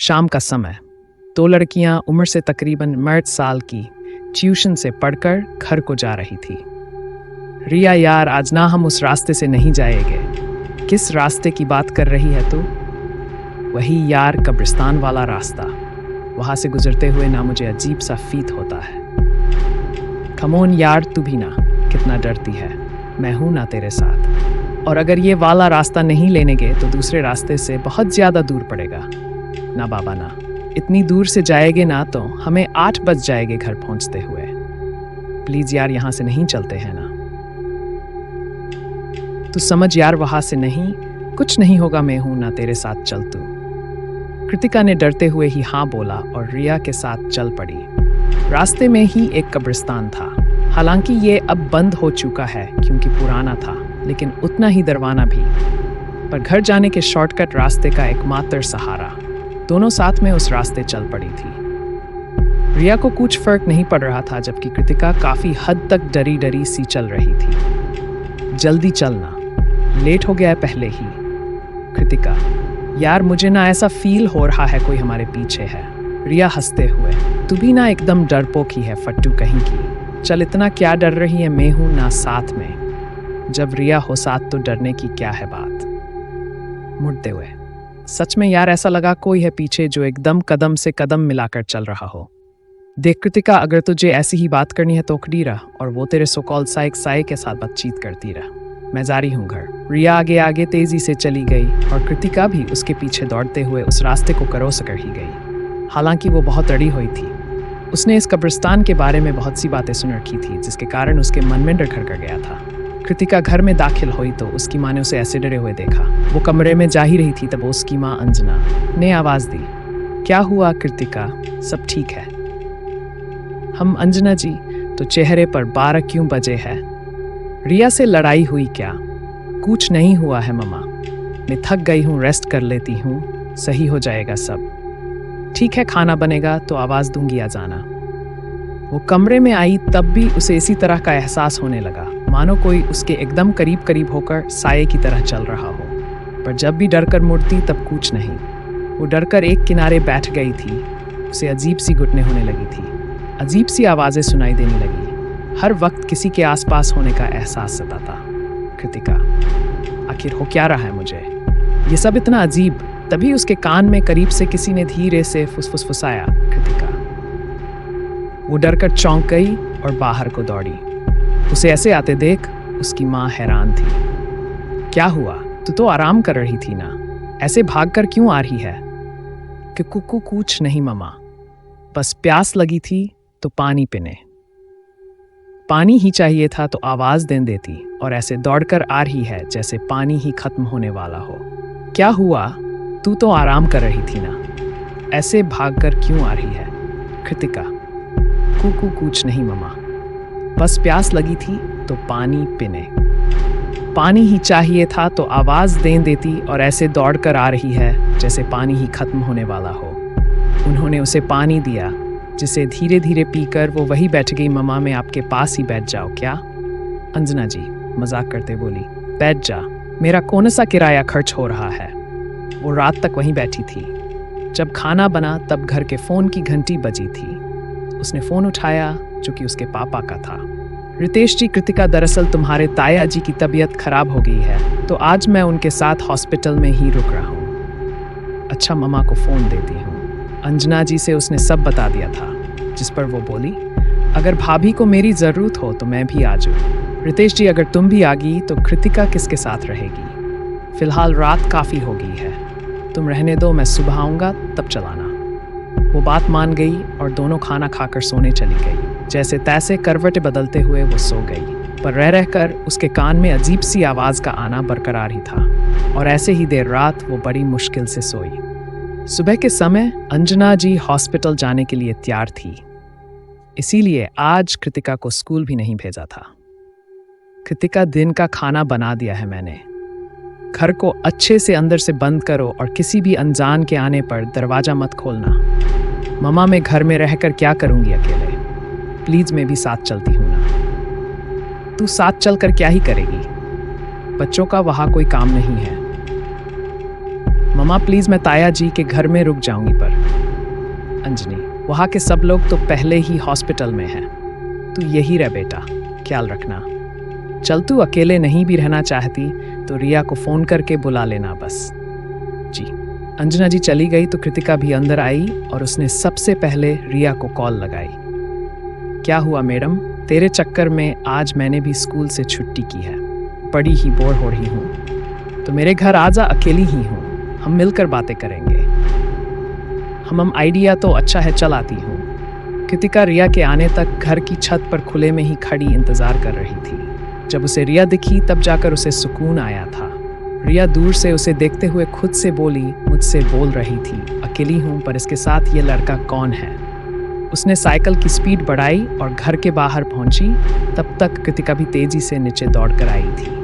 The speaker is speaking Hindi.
शाम का समय। दो लड़कियां उम्र से तकरीबन 60 साल की ट्यूशन से पढ़कर घर को जा रही थी। रिया यार, आज ना हम उस रास्ते से नहीं जाएंगे। किस रास्ते की बात कर रही है तू? वही यार, कब्रिस्तान वाला रास्ता। वहां से गुजरते हुए ना मुझे अजीब सा फील होता है। कमोन यार, तू भी ना, कितना डरती है। मैं हूं ना तेरे साथ। और अगर ये वाला रास्ता नहीं लेने गए तो दूसरे रास्ते से बहुत ज्यादा दूर पड़ेगा। ना बाबा ना, इतनी दूर से जाएंगे ना तो हमें 8 बज जाएंगे घर पहुंचते हुए। प्लीज यार, यहां से नहीं चलते हैं ना। तू समझ यार, वहां से नहीं, कुछ नहीं होगा। मैं हूं ना तेरे साथ, चल तू। कृतिका ने डरते हुए ही हाँ बोला और रिया के साथ चल पड़ी। रास्ते में ही एक कब्रिस्तान था। हालांकि ये अब बंद हो चुका है क्योंकि पुराना था, लेकिन उतना ही दरवाना भी। पर घर जाने के शॉर्टकट रास्ते का एकमात्र सहारा। दोनों साथ में उस रास्ते चल पड़ी थी। रिया को कुछ फर्क नहीं पड़ रहा था, जबकि कृतिका काफी हद तक डरी डरी सी चल रही थी। जल्दी चलना, लेट हो गया है पहले ही। कृतिका, यार मुझे ना ऐसा फील हो रहा है कोई हमारे पीछे है। रिया हंसते हुए, तू भी ना एकदम डरपोक ही है फट्टू कहीं की। चल, इतना क्या डर रही है, मैं हूं ना साथ में। जब रिया हो साथ तो डरने की क्या है बात। मुड़ते हुए, सच में यार ऐसा लगा कोई है पीछे जो एकदम कदम से कदम मिलाकर चल रहा हो। देख कृतिका, अगर तुझे ऐसी ही बात करनी है तो खड़ी रह और वो तेरे सोकॉल साय के साथ बातचीत करती रह। मैं जा रही हूँ घर। रिया आगे आगे तेजी से चली गई और कृतिका भी उसके पीछे दौड़ते हुए उस रास्ते को करोस कर ही गई। हालांकि वो बहुत अड़ी हुई थी। उसने इस कब्रिस्तान के बारे में बहुत सी बातें सुन रखी थी, जिसके कारण उसके मन में डर कर गया था। कृतिका घर में दाखिल हुई तो उसकी माँ ने उसे ऐसे डरे हुए देखा। वो कमरे में जा ही रही थी तब उसकी माँ अंजना ने आवाज दी, क्या हुआ कृतिका, सब ठीक है? हम अंजना जी, तो चेहरे पर 12 क्यों बजे है? रिया से लड़ाई हुई क्या? कुछ नहीं हुआ है मम्मा, मैं थक गई हूँ, रेस्ट कर लेती हूँ, सही हो जाएगा सब। ठीक है, खाना बनेगा तो आवाज दूंगी, आ जाना। वो कमरे में आई तब भी उसे इसी तरह का एहसास होने लगा, मानो कोई उसके एकदम करीब करीब होकर साये की तरह चल रहा हो। पर जब भी डरकर मुड़ती तब कुछ नहीं। वो डरकर एक किनारे बैठ गई थी। उसे अजीब सी घुटने होने लगी थी। अजीब सी आवाजें सुनाई देने लगी। हर वक्त किसी के आसपास होने का एहसास सताता। कृतिका, आखिर हो क्या रहा है मुझे? ये सब इतना अजीब। तभी उसके कान में करीब से किसी ने धीरे से फुसफुसाया, कृतिका। वो डरकर चौंक गई और बाहर को दौड़ी। उसे ऐसे आते देख उसकी माँ हैरान थी। क्या हुआ? तू तो आराम कर रही थी ना, ऐसे भागकर क्यों आ रही है? कि कुकू कुछ नहीं मम्मा, बस प्यास लगी थी तो पानी पीने। पानी ही चाहिए था तो आवाज दे देती, और ऐसे दौड़कर आ रही है जैसे पानी ही खत्म होने वाला हो। क्या हुआ? तू तो आराम कर रही थी ना, ऐसे भागकर क्यों आ रही है? कृतिका, कुकू कुछ नहीं मम्मा, बस प्यास लगी थी तो पानी पीने। पानी ही चाहिए था तो आवाज दे देती, और ऐसे दौड़कर आ रही है जैसे पानी ही खत्म होने वाला हो। उन्होंने उसे पानी दिया, जिसे धीरे धीरे पीकर वो वही बैठ गई। मम्मा, मैं आपके पास ही बैठ जाओ क्या? अंजना जी मजाक करते बोली, बैठ जा, मेरा कौन सा किराया खर्च हो रहा है। वो रात तक वहीं बैठी थी। जब खाना बना तब घर के फोन की घंटी बजी थी। उसने फोन उठाया, जो कि उसके पापा का था। रितेश जी, कृतिका, दरअसल तुम्हारे ताया जी की तबीयत खराब हो गई है, तो आज मैं उनके साथ हॉस्पिटल में ही रुक रहा हूँ। अच्छा, मम्मा को फोन देती हूँ। अंजना जी से उसने सब बता दिया था, जिस पर वो बोली, अगर भाभी को मेरी जरूरत हो तो मैं भी आ जाऊँ। रितेश जी, अगर तुम भी आ गई तो कृतिका किसके साथ रहेगी? फिलहाल रात काफी हो गई है, तुम रहने दो, मैं सुबह आऊंगा तब चलाना। वो बात मान गई और दोनों खाना खाकर सोने चली गई। जैसे तैसे करवटें बदलते हुए वो सो गई, पर रह रहकर उसके कान में अजीब सी आवाज का आना बरकरार ही था। और ऐसे ही देर रात वो बड़ी मुश्किल से सोई। सुबह के समय अंजना जी हॉस्पिटल जाने के लिए तैयार थी, इसीलिए आज कृतिका को स्कूल भी नहीं भेजा था। कृतिका, दिन का खाना बना दिया है मैंने, घर को अच्छे से अंदर से बंद करो और किसी भी अनजान के आने पर दरवाजा मत खोलना। मम्मा, मैं घर में रहकर क्या करूंगी अकेले? प्लीज मैं भी साथ चलती हूँ ना। तू साथ चलकर क्या ही करेगी? बच्चों का वहां कोई काम नहीं है। मम्मा प्लीज मैं ताया जी के घर में रुक जाऊंगी पर। अंजनी, वहाँ के सब लोग तो पहले ही हॉस्पिटल में हैं। तू यही रह बेटा, ख्याल रखना। चल तू अकेले नहीं भी रहना चाहती तो रिया को फोन करके बुला लेना बस। जी। अंजना जी चली गई तो कृतिका भी अंदर आई और उसने सबसे पहले रिया को कॉल लगाई। क्या हुआ मैडम? तेरे चक्कर में आज मैंने भी स्कूल से छुट्टी की है। बड़ी ही बोर हो रही हूँ, तो मेरे घर आजा, अकेली ही हूँ। हम मिलकर बातें करेंगे। हम आइडिया तो अच्छा है, चल आती हूँ। कृतिका रिया के आने तक घर की छत पर खुले में ही खड़ी इंतजार कर रही थी। जब उसे रिया दिखी तब जाकर उसे सुकून आया था। रिया दूर से उसे देखते हुए खुद से बोली, मुझसे बोल रही थी, अकेली हूँ पर इसके साथ ये लड़का कौन है? उसने साइकिल की स्पीड बढ़ाई और घर के बाहर पहुंची। तब तक कृतिका भी तेजी से नीचे दौड़ कर आई थी।